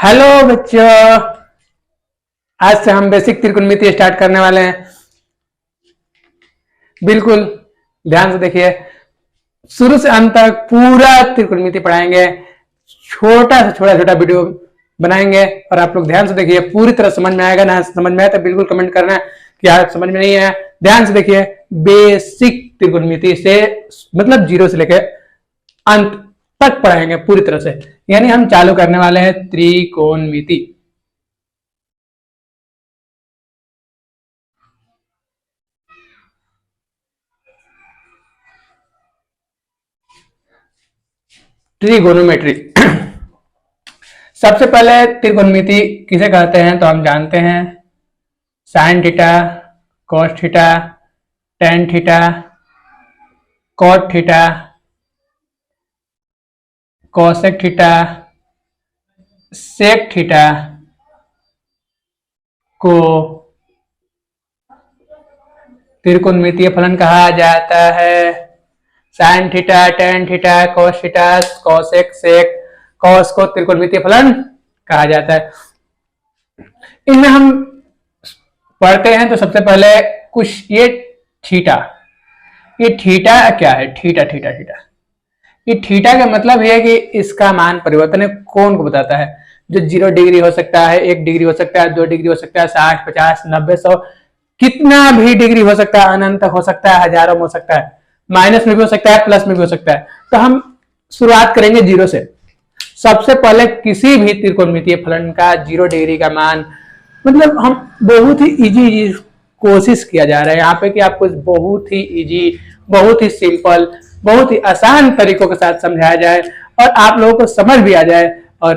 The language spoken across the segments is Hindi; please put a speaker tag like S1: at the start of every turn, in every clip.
S1: हेलो बच्चों, आज से हम बेसिक त्रिकोणमिति स्टार्ट करने वाले हैं। बिल्कुल ध्यान से देखिए, शुरू से अंत तक पूरा त्रिकोणमिति पढ़ाएंगे। छोटा से छोटा वीडियो बनाएंगे और आप लोग ध्यान से देखिए, पूरी तरह समझ में आएगा। ना समझ में आए तो बिल्कुल कमेंट करना कि यार समझ में नहीं आया। ध्यान से देखिए, बेसिक त्रिकोणमिति से मतलब जीरो से लेकर अंत तक पढ़ाएंगे पूरी तरह से। यानी हम चालू करने वाले हैं त्रिकोणमिति। ट्रिगोनोमेट्री। सबसे पहले त्रिकोणमिति किसे कहते हैं तो हम जानते हैं, sine theta, cos theta, tan theta, cot theta, cosec theta, sec theta को त्रिकोणमितीय फलन कहा जाता है। Sine theta, tan theta, cos theta, cosec, sec, cos को त्रिकोणमितीय फलन कहा जाता है। इनमें हम पढ़ते हैं तो सबसे पहले कुछ ये थीटा क्या है? थीटा थीटा थीटा ये थीटा का मतलब है कि इसका मान परिवर्तन है। कौन को बताता है? जो 0 डिग्री हो सकता है, 1 डिग्री हो सकता है, 2 डिग्री हो सकता है, 60, 50, 90, 100, कितना भी डिग्री हो सकता है, अनंत तक हो सकता है, हजारों में हो सकता है, माइनस में भी हो सकता है, प्लस में भी हो सकता है। तो हम शुरुआत करेंगे 0 से। सबसे पहले किसी भी त्रिकोणमितीय फलन का 0 डिग्री का मान, मतलब हम बहुत ही इजी कोशिश किया जा रहा है यहाँ पे कि आपको बहुत ही इजी, बहुत ही सिंपल, बहुत ही आसान तरीकों के साथ समझाया जाए और आप लोगों को समझ भी आ जाए और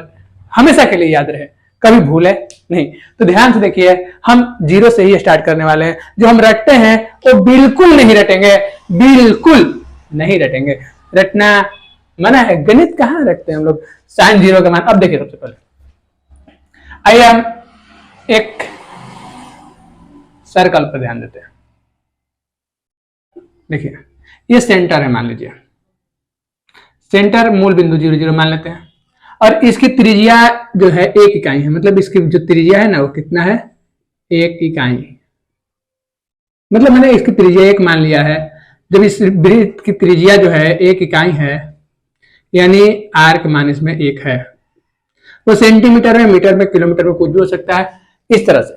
S1: हमेशा के लिए याद रहे, कभी भूले नहीं। तो ध्यान से देखिए, हम 0 से ही स्टार्ट करने वाले हैं। जो हम रटते हैं वो बिल्कुल नहीं रटेंगे, बिल्कुल नहीं रटेंगे। रटना मना है। गणित कहाँ रखते हैं हम लोग? साइन 0 का मान। अब देखिए, सबसे पहले आइए हम एक सर्कल पर ध्यान देते हैं। देखिए, ये सेंटर है, मान लीजिए सेंटर, मूल बिंदु 0, 0 मान लेते हैं। और इसकी त्रिज्या जो है 1 इकाई है। मतलब इसकी जो त्रिज्या है ना, वो कितना है? 1 इकाई। मतलब मैंने इसकी त्रिज्या 1 मान लिया है। जब इस वृत्त की त्रिज्या जो है 1 इकाई है, यानी आर का मान इसमें 1 है। वो सेंटीमीटर में, मीटर में, किलोमीटर में कुछ भी हो सकता है, इस तरह से।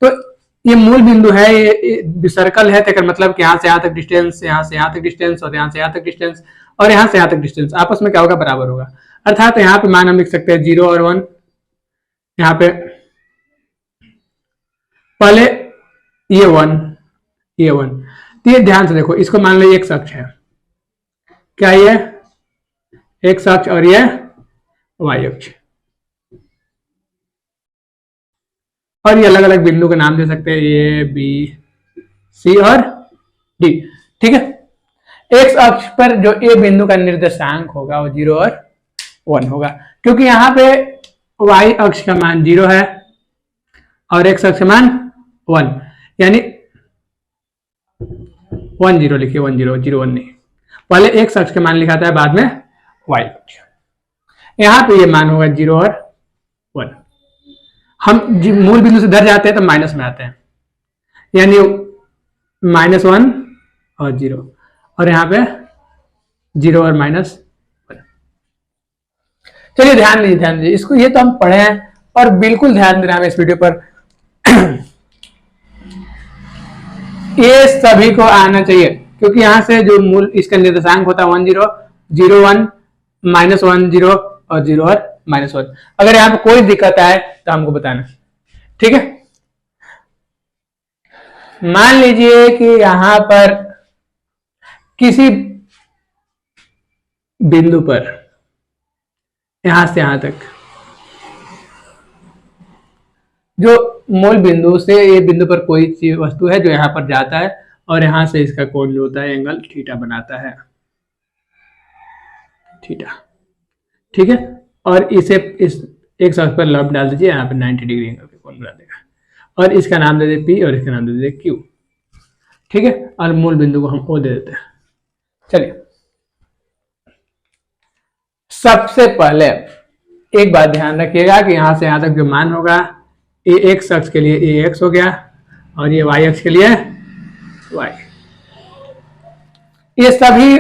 S1: तो ये मूल बिंदु है, ये सर्कल है, तो मतलब कि यहाँ से यहाँ तक डिस्टेंस, यहाँ से यहाँ तक डिस्टेंस, और यहाँ से यहाँ तक डिस्टेंस, और यहाँ से यहाँ तक डिस्टेंस आपस में क्या होगा? बराबर होगा। अर्थात यहाँ पे मान हम लिख सकते हैं 0 और 1। यहाँ पे पहले ये 1, ये 1। तो ये ध्यान से देखो, इसको मान लो एक अक्ष है। क्या ये एक अक्ष और ये वाई अक्ष, और ये अलग अलग बिंदु का नाम दे सकते हैं, ए, बी, सी और डी। ठीक है। एक्स अक्ष पर जो ए बिंदु का निर्देशांक होगा वो 0 और 1 होगा, क्योंकि यहाँ पे वाई अक्ष का मान 0 है और एक्स अक्ष का मान 1, यानी 1 0 लिखिए, 1 0, 0 1 नहीं। पहले एक्स अक्ष का मान लिखाता है, बाद में वाई अक्ष। यहाँ पे ये मान होगा 0 और 1। हम मूल बिंदु से इधर जाते हैं तो माइनस में आते हैं, यानी -1 और 0, और यहाँ पे 0 और -1। चलिए ध्यान दीजिए इसको। ये तो हम पढ़े हैं और बिल्कुल ध्यान देना है इस वीडियो पर। ये सभी को आना चाहिए, क्योंकि यहाँ से जो मूल इसका निर्देशांक होता है 1 0, 0 1, -1 0 और 0 और -1। अगर यहाँ पे कोई दिक्कत आए तो हमको बताना, ठीक है। मान लीजिए कि यहां पर किसी बिंदु पर, यहां से यहां तक, जो मूल बिंदु से ये बिंदु पर कोई चीज वस्तु है जो यहां पर जाता है, और यहां से इसका कोण जो होता है एंगल थीटा बनाता है, थीटा। ठीक है। और इसे इस एक अक्ष पर लंब डाल दीजिए, यहाँ पे 90 डिग्री एंगल का कोण बना देगा, और इसका नाम दे दे पी और इसका नाम दे दे क्यू। ठीक है। और मूल बिंदु को हम ओ दे देते हैं। चलिए, सबसे पहले एक बात ध्यान रखिएगा कि यहां से यहां तक जो मान होगा ये एक्स अक्ष के लिए ये एक्स हो गया और ये वाई अक्ष के लिए वाई। ये सभी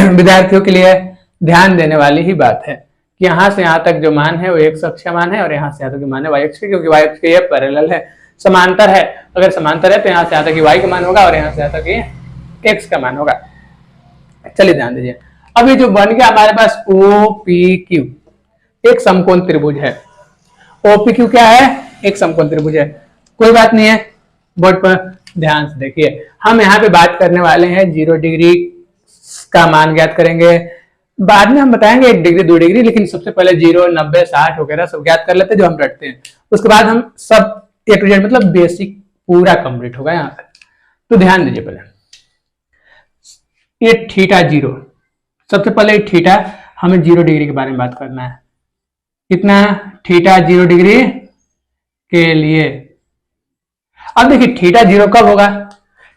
S1: विद्यार्थियों के लिए ध्यान देने वाली ही बात है कि यहां से यहां तक जो मान है वो एक्स अक्ष का मान है और यहां से यहां तक जो मान है वाई अक्ष के, क्योंकि वाई अक्ष के ये पैरेलल है, समांतर है। अगर समांतर है तो यहां से यहां तक वाई का मान होगा और यहां से यहां तक ये एक्स का मान होगा। चलिए ध्यान दीजिए, अब ये जो बन गया हमारे पास ओ पी क्यू, एक समकोण त्रिभुज है। ओ पी क्यू क्या है? एक समकोण त्रिभुज है। कोई बात नहीं है, बोर्ड पर ध्यान से देखिए, हम यहाँ पे बात करने वाले हैं 0 डिग्री का मान ज्ञात करेंगे, बाद में हम बताएंगे 1 डिग्री 2 डिग्री, लेकिन सबसे पहले 0, 90, 60 वगैरह सब ज्ञात कर लेते हैं जो हम रटते हैं। उसके बाद हम सब ए टू जेड मतलब बेसिक पूरा कंप्लीट होगा यहाँ पे। तो ध्यान दीजिए, पहले ये थीटा 0, सबसे पहले थीटा हमें 0 डिग्री के बारे में बात करना है। कितना? थीटा 0 डिग्री के लिए। अब देखिए थीटा 0 कब होगा?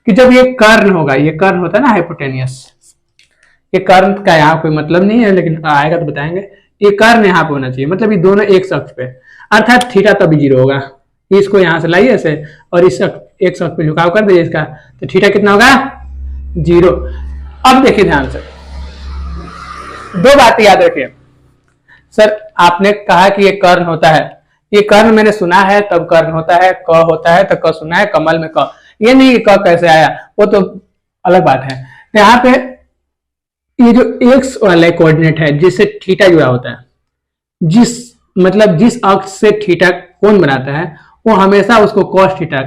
S1: कि जब ये कर्ण होगा, ये कर्ण होता है ना हाइपोटेनियस, ये कर्ण का यहाँ कोई मतलब नहीं है लेकिन आएगा तो बताएंगे। ये कर्ण यहाँ पे होना चाहिए, मतलब ये दोनों एक अक्ष पे, अर्थात थीटा तभी 0 होगा। इसको यहां से लाइए ऐसे और इस एक अक्ष पे झुकाव कर दीजिए इसका, तो थीटा कितना होगा? 0। अब देखिए ध्यान से, दो बातें याद रखिए। सर आपने कहा कि ये कर्ण होता है, ये कर्ण मैंने सुना है तब कर्ण होता है, क होता है तो क सुना है, कमल में क, ये नहीं कि क कैसे आया, वो तो अलग बात है। यहाँ पे ये जो एक्स वाला कोऑर्डिनेट है जिससे थीटा जुड़ा होता है, जिस अक्ष से थीटा कोण बनाता है वो हमेशा उसको कॉस थीटा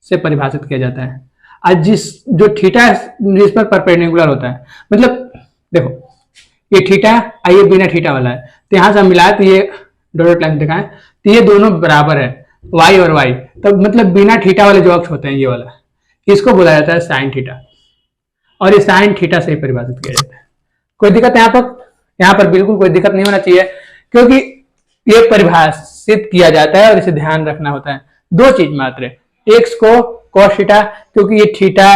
S1: से परिभाषित किया जाता है। और जो थीटा जिस पर परपेंडिकुलर होता है, मतलब देखो ये थीटा ये बिना थीटा वाला है, तो यहां से हम मिलाए तो ये डॉट लाइन दिखाएं तो ये दोनों बराबर है, y और y, तो मतलब बिना थीटा वाले जो अक्ष होते हैं ये वाला, इसको बोला जाता है साइन थीटा, और ये साइन थीटा से परिभाषित किया जाता है। कोई दिक्कत यहाँ पर बिल्कुल कोई दिक्कत नहीं होना चाहिए, क्योंकि ये परिभाषित किया जाता है और इसे ध्यान रखना होता है। दो चीज मात्र, एक्स को कॉस थीटा क्योंकि ये थीटा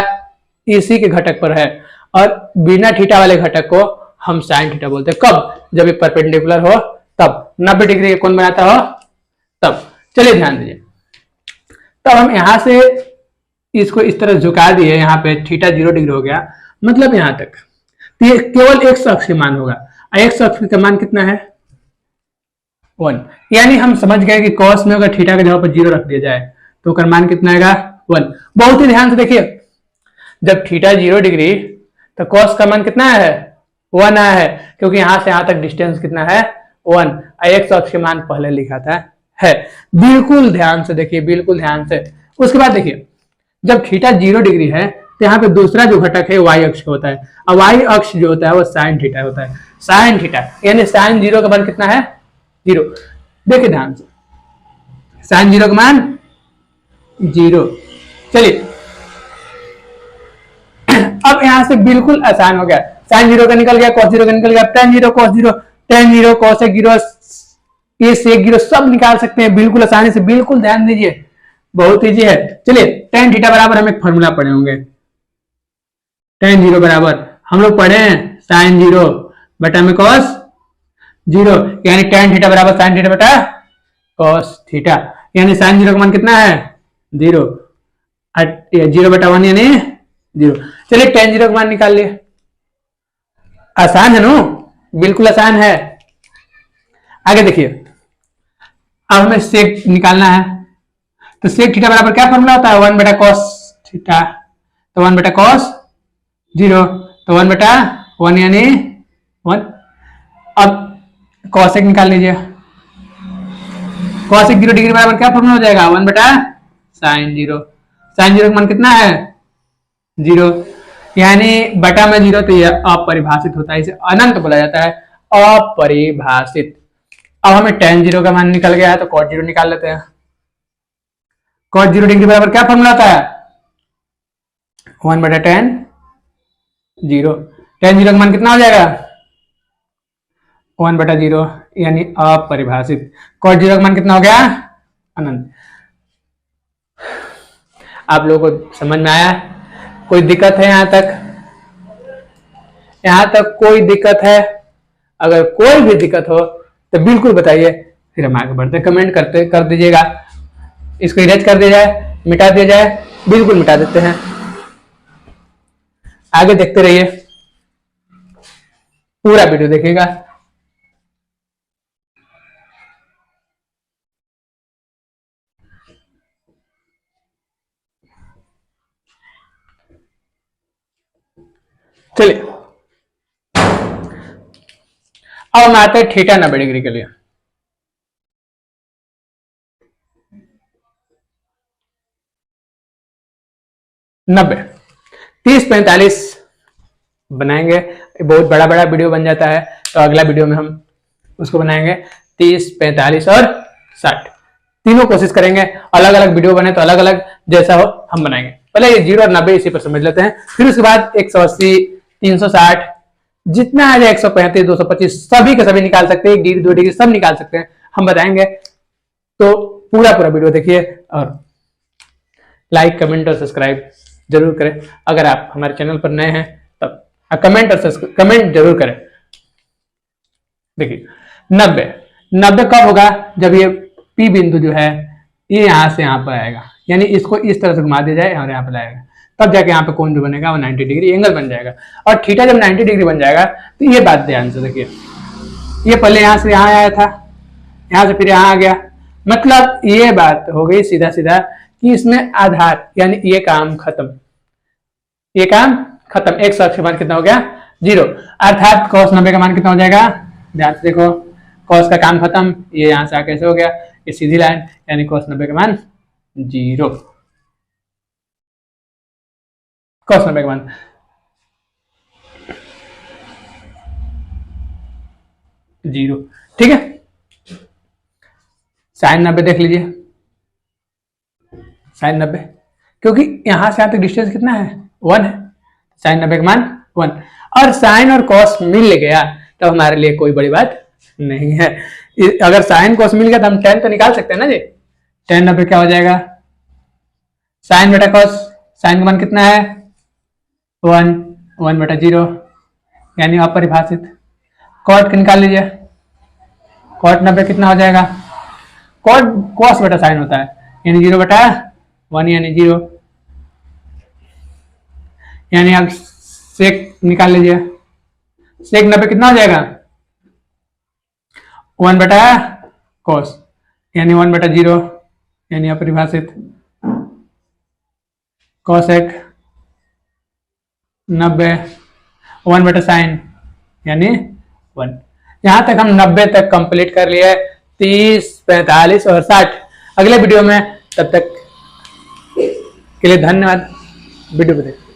S1: इसी के घटक पर है, और बिना थीटा वाले घटक को हम साइन थीटा बोलते हैं। कब? जब ये परपेंडिकुलर हो तब, 90 डिग्री के कोण बनाता हो तब। चलिए ध्यान दीजिए, तब हम यहां से इसको इस तरह झुका दिए, यहाँ पे थीटा 0 डिग्री हो गया, मतलब यहां तक तो ये केवल एक्स अक्ष का मान होगा। एक्स अक्ष का मान कितना है? 1। यानी हम समझ गए कि कॉस में अगर थीटा के जगह पर 0 रख दिया जाए तो उसका मान कितना आएगा? 1। बहुत ही ध्यान से देखिए, जब थीटा 0 डिग्री तो कॉस का मान कितना है? 1 आया है, क्योंकि यहां से यहां तक डिस्टेंस कितना है? 1। एक्स अक्ष के मान पहले लिखा था है। बिल्कुल ध्यान से देखिए, बिल्कुल ध्यान से। उसके बाद देखिए, जब थीटा 0 डिग्री है तो यहाँ पे दूसरा जो घटक है वाई अक्ष होता है, और वाई अक्ष जो होता है वो साइन थीटा होता है। साइन थीटा यानी साइन 0 का मान कितना है? 0। देखिए ध्यान से, साइन 0 का मान 0। चलिए अब यहां से बिल्कुल आसान हो गया, साइन 0 का निकल गया, cos 0 का निकल गया, tan 0 cos 0, tan 0 cos 0, ये sec 0 सब निकाल सकते हैं बिल्कुल आसानी से। बिल्कुल ध्यान दीजिए, बहुत इजी है। चलिए tan थीटा बराबर हम एक फॉर्मूला पढ़े होंगे, tan 0 बराबर हम लोग पढ़े हैं sin 0 बटा में cos 0, यानी tan थीटा बराबर sin थीटा बटा cos थीटा, यानी sin 0 का मान कितना है? 0, 0 बटा 1 यानी 0। चलिए tan 0 का मान निकाल लिए, आसान है नो, बिल्कुल आसान है। आगे देखिए, अब हमें सेक निकालना है, तो सेक थीटा बराबर क्या फॉर्मूला होता है? 1 बटा cos थीटा, तो 1 बटा cos 0, तो 1 बटा 1 यानी 1। अब cosec निकाल लीजिए, cosec 0 डिग्री बराबर क्या फॉर्मूला हो जाएगा? 1 बटा sin 0, sin 0 का मान कितना है? 0, यानी बटा में 0, तो यह अपरिभाषित होता है, इसे अनंत बोला जाता है, अपरिभाषित। अब हमें tan 0 का मान निकल गया है, तो cos 0 निकाल लेते हैं। cos 0 डिग्री बराबर क्या फॉर्मूला होता है? 1 बटा tan 0, tan 0 का मान कितना हो जाएगा? 1 बटा 0, यानी अपरिभाषित। cos 0 का मान कितना हो गया? अनंत। आप लोगों को समझ में आया? कोई दिक्कत है यहां तक? यहां तक कोई दिक्कत है? अगर कोई भी दिक्कत हो तो बिल्कुल बताइए, फिर हम आगे बढ़ते, कमेंट करते कर दीजिएगा। इसको इरेज कर दिया जाए, मिटा दिया जाए, बिल्कुल मिटा देते हैं। आगे देखते रहिए, पूरा वीडियो देखिएगा। चलिए अब हम आते हैं थीटा 90 डिग्री के लिए। नब्बे 30-45 बनाएंगे, बहुत बड़ा बड़ा वीडियो बन जाता है, तो अगला वीडियो में हम उसको बनाएंगे 30, 45 और 60 तीनों कोशिश करेंगे। अलग अलग वीडियो बने तो अलग अलग जैसा हो हम बनाएंगे। पहले ये 0 और 90 इसी पर समझ लेते हैं, फिर उसके बाद 180, 360 जितना आ जाए, 135, 225 सभी के सभी निकाल सकते हैं, 1 डिग्री 2 डिग्री सब निकाल सकते हैं, हम बताएंगे। तो पूरा वीडियो देखिए और लाइक, कमेंट और सब्सक्राइब जरूर करें। अगर आप हमारे चैनल पर नए हैं तब कमेंट जरूर करें। देखिए 90 कब होगा, जब ये पी बिंदु जो है ये यहां से यहां पर आएगा, यानी इसको इस तरह से घुमा दिया जाए और यहाँ पर लाएगा, तब जाके यहाँ पे कोण जो बनेगा वो 90 डिग्री एंगल बन जाएगा। और थीटा जब 90 डिग्री बन जाएगा तो ये बात ध्यान से देखिए, ये पहले यहां से यहां आया था, यहां से फिर यहां आ गया, मतलब ये बात हो गई सीधा सीधा कि इसमें आधार यानी ये काम खत्म, ये काम खत्म। एक सौ का मान कितना हो गया 0, अर्थात cos 90 का मान कितना हो जाएगा, ध्यान से देखो, cos का काम खत्म, ये यहां से आके ऐसे हो गया, ये सीधी लाइन यानी cos 90 का मान 0, cos 90 का मान 0। ठीक है, sin 90 देख लीजिए, sin 90 क्योंकि यहां से यहां तक डिस्टेंस कितना है 1 है, sin 90 का मान 1, और sin और cos मिल गया तो हमारे लिए कोई बड़ी बात नहीं है। अगर sin cos मिल गया तो हम tan तो निकाल सकते हैं ना जी। tan 90 क्या हो जाएगा, sin बटा cos, sin का मान कितना है 1 बटा 0 यानी अपरिभाषित। cot निकाल लीजिए, cot 90 कितना हो जाएगा, cot cos बटा sin होता है यानी 0 बटा 1 यानी 0, यानी आप sec निकाल लीजिए, sec 90 कितना हो जाएगा 1 बटा cos यानी 1 बटा 0 यानी अपरिभाषित, cosec 90 1 बटा sin यानी 1। यहां तक हम 90 तक कंप्लीट कर लिए, 30, 45 और 60 अगले वीडियो में। तब तक के लिए धन्यवाद। वीडियो को देखें।